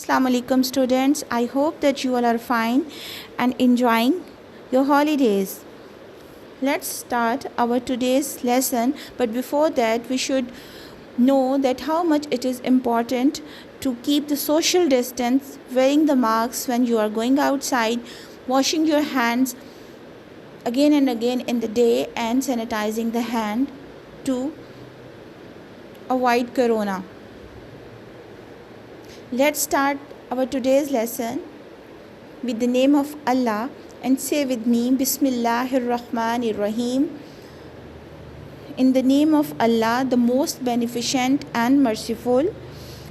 Assalamu alaikum students. I hope that you all are fine and enjoying your holidays. Let's start our today's lesson, but before that we should know that how much it is important to keep the social distance, wearing the masks when you are going outside, washing your hands again and again in the day and sanitizing the hand to avoid corona. Let's start our today's lesson with the name of Allah and say with me Bismillahir Rahmanir Rahim. In the name of Allah, the most beneficent and merciful.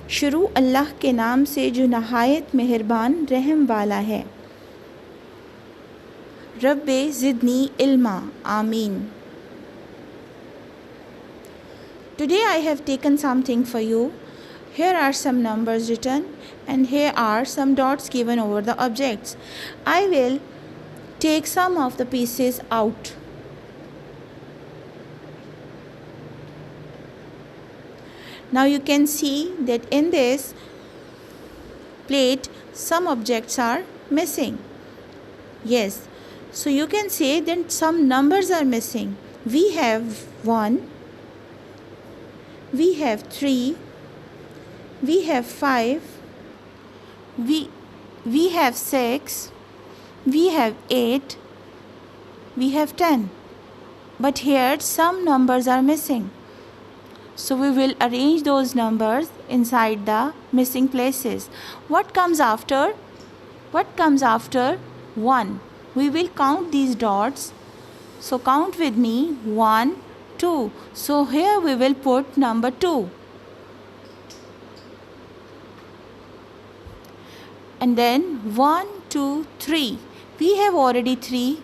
शुरू अल्लाह के नाम से जो नहायत मेहरबान रहम वाला है. रब्बे ज़िदनी इल्मा. आमीन. Today I have taken something for you. Here are some numbers written and here are some dots given over the objects. I will take some of the pieces out. Now you can see that in this plate some objects are missing. Yes, so you can say that some numbers are missing. We have 1, we have 3, we have 5, we have 6, we have 8, we have 10. But here some numbers are missing. So we will arrange those numbers inside the missing places. What comes after? What comes after 1? We will count these dots. So count with me. 1, 2. So here we will put number 2. And then 1, 2, 3. We have already 3.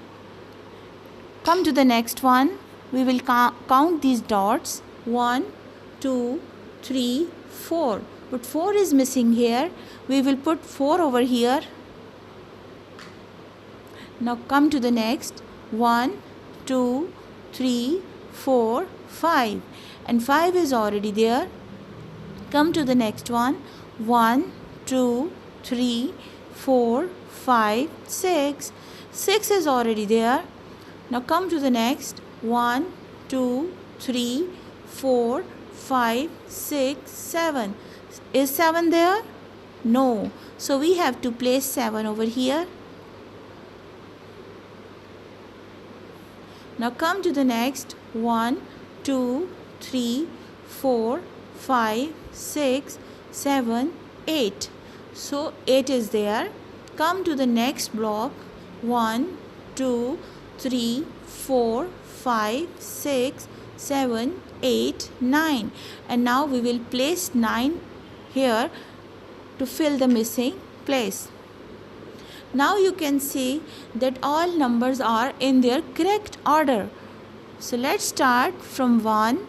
Come to the next one. We will count these dots. 1, 2, 3, 4. But 4 is missing here. We will put 4 over here. Now come to the next. 1, 2, 3, 4, 5. And 5 is already there. Come to the next one. 1, 2, 3, 4, 5, 6. 6 is already there. Now come to the next. 1, 2, 3, 4, 5, 6, 7. Is 7 there? No. So we have to place 7 over here. Now come to the next. 1, 2, 3, 4, 5, 6, 7, 8. So 8 is there. Come to the next block. 1, 2, 3, 4, 5, 6, 7, 8, 9. And now we will place 9 here to fill the missing place. Now you can see that all numbers are in their correct order. So let's start from 1,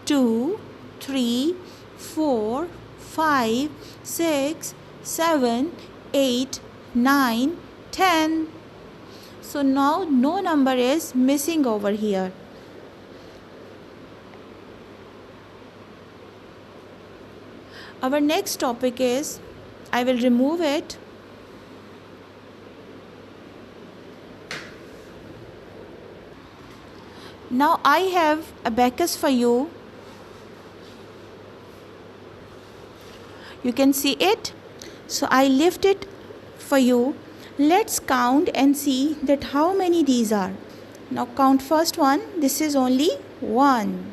2, 3, 4, 5, 6, 7, 8, 9, 10. So now no number is missing over here. Our next topic is, I will remove it. Now I have a abacus for you. You can see it. So I lift it for you. Let's count and see that how many these are. Now count first one. This is only 1.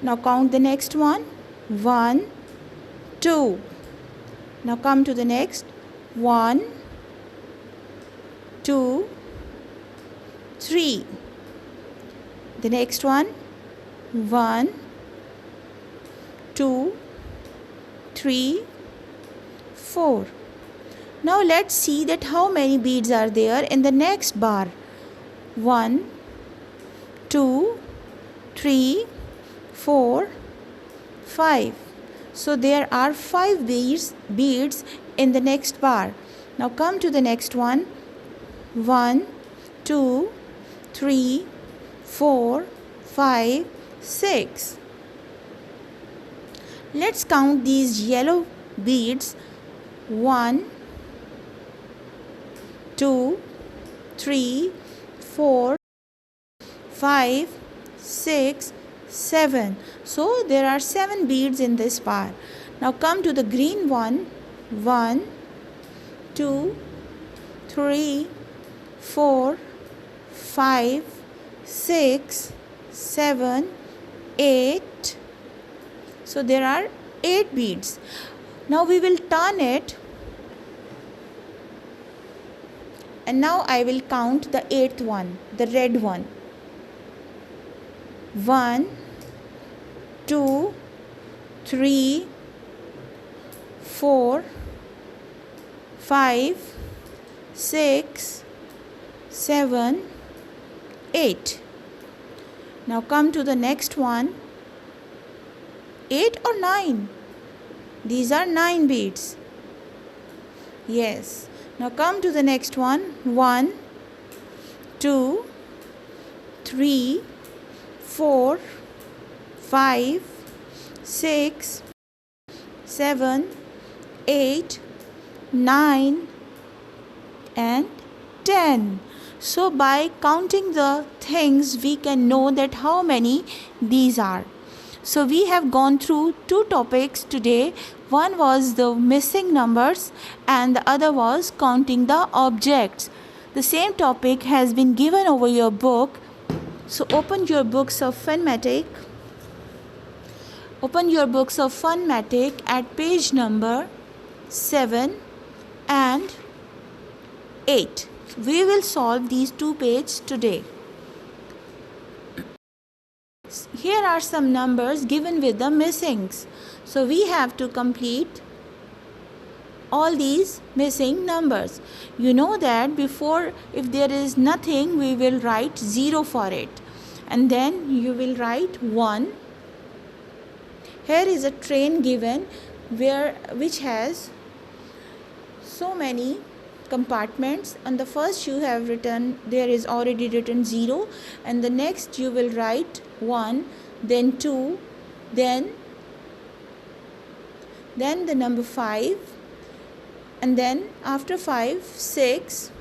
Now count the next one. 1, 2. Now come to the next. 1, 2, 3. The next one. 1, 2, 3, 4. Now let's see that how many beads are there in the next bar. 1, 2, 3, 4, 5. So there are 5 beads in the next bar. Now come to the next one. 1, 2, 3, 4, 5, 6. Let's count these yellow beads. 1, 2, 3, 4, 5, 6, 7. So there are 7 beads in this bar. Now come to the green one. 1, 2, 3, 4, 5, 6, 7, 8. So there are 8 beads. Now we will turn it, and now I will count the 8th one, the red one. 1, 2, 3, 4, 5, 6, 7, 8. Now come to the next one. 8 or 9? These are 9 beads. Yes. Now come to the next one. 1, 2, 3, 4, 5, 6, 7, 8, 9 and 10. So by counting the things we can know that how many these are. So we have gone through 2 topics today. One was the missing numbers and the other was counting the objects. The same topic has been given over your book. So open your books of Funmatic. Open your books of Funmatic at page number 7 and 8. We will solve these 2 pages today. Here are some numbers given with the missings. So we have to complete all these missing numbers. You know that before, if there is nothing, we will write 0 for it. And then you will write 1. Here is a train given which has so many compartments. On the first you have written, there is already written 0, and the next you will write 1, then 2, then the number 5, and then after 5, 6,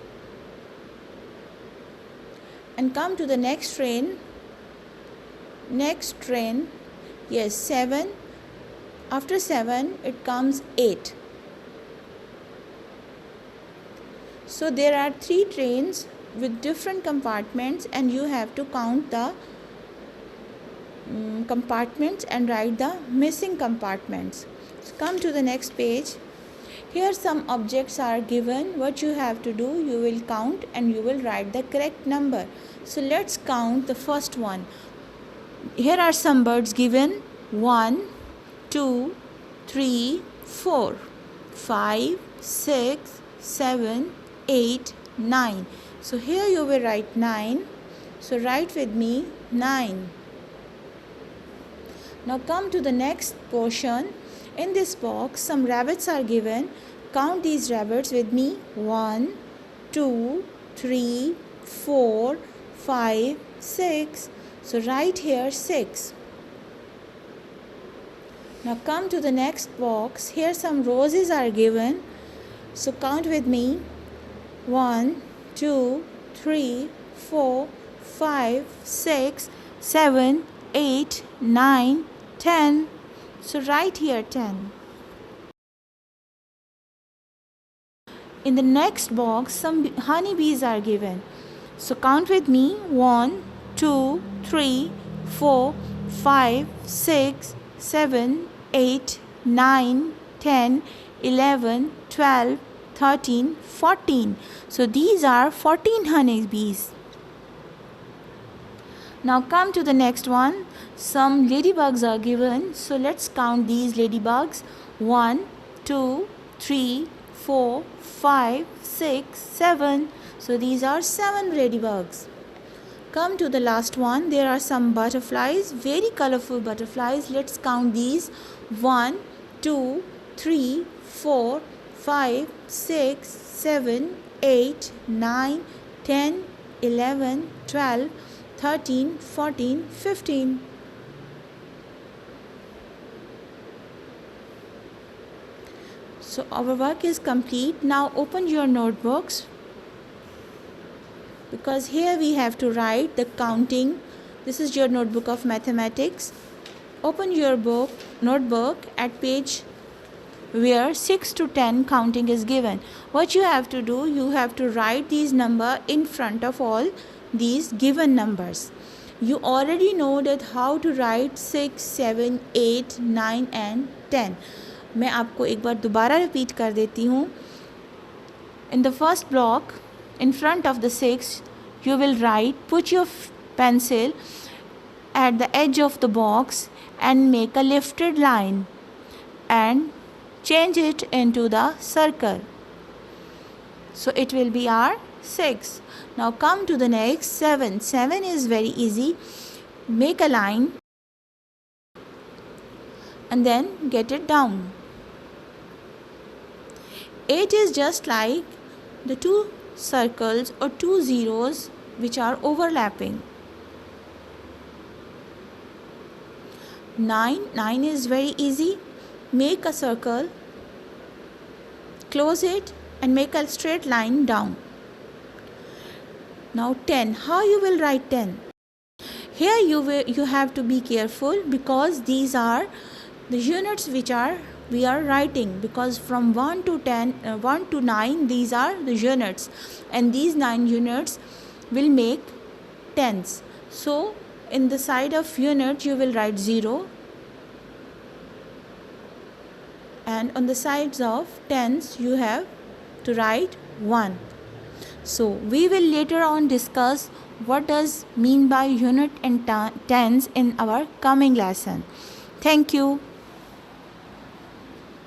and come to the next train, yes, 7, after 7 it comes 8. So there are 3 trains with different compartments, and you have to count the compartments and write the missing compartments. So come to the next page. Here some objects are given. What you have to do, you will count and you will write the correct number. So let's count the first one. Here are some birds given. 1, 2, 3, 4, 5, 6, 7, 8, 9. So here you will write 9. So write with me 9. Now come to the next portion. In this box some rabbits are given. Count these rabbits with me. 1, 2, 3, 4, 5, 6. So write here 6. Now come to the next box. Here some roses are given. So count with me. 1, 2, 3, 4, 5, 6, 7, 8, 9, 10. So write here 10. In the next box, some honeybees are given. So count with me. 1, 2, 3, 4, 5, 6, 7, 8, 9, 10, 11, 12, 13, 14. So these are 14 honeybees. Now come to the next one. Some ladybugs are given. So let's count these ladybugs. 1, 2, 3, 4, 5, 6, 7. So these are 7 ladybugs. Come to the last one. There are some butterflies, very colorful butterflies. Let's count these. 1, 2, 3, 4, 5, 6, 7, 8, 9, 10, 11, 12, 13, 14, 15. So our work is complete. Now open your notebooks, because here we have to write the counting. This is your notebook of mathematics. Open your notebook at page where 6 to 10 counting is given. What you have to do, you have to write these numbers in front of all these given numbers. You already know that how to write 6, 7, 8, 9 and 10. मैं आपको एक बार दोबारा repeat कर देती हूँ. In the first block, in front of the 6, you will write, put your pencil at the edge of the box and make a lifted line and change it into the circle. So it will be our 6. Now come to the next 7. 7 is very easy. Make a line and then get it down. 8 is just like the two circles or two zeros which are overlapping. 9 is very easy. Make a circle, close it and make a straight line down. Now 10, how you will write 10? Here you have to be careful, because these are the units which we are writing, because from 1 to 9 these are the units, and these 9 units will make tens. So in the side of unit you will write 0, and on the sides of tens you have to write 1. So we will later on discuss what does mean by unit and tens in our coming lesson. Thank you.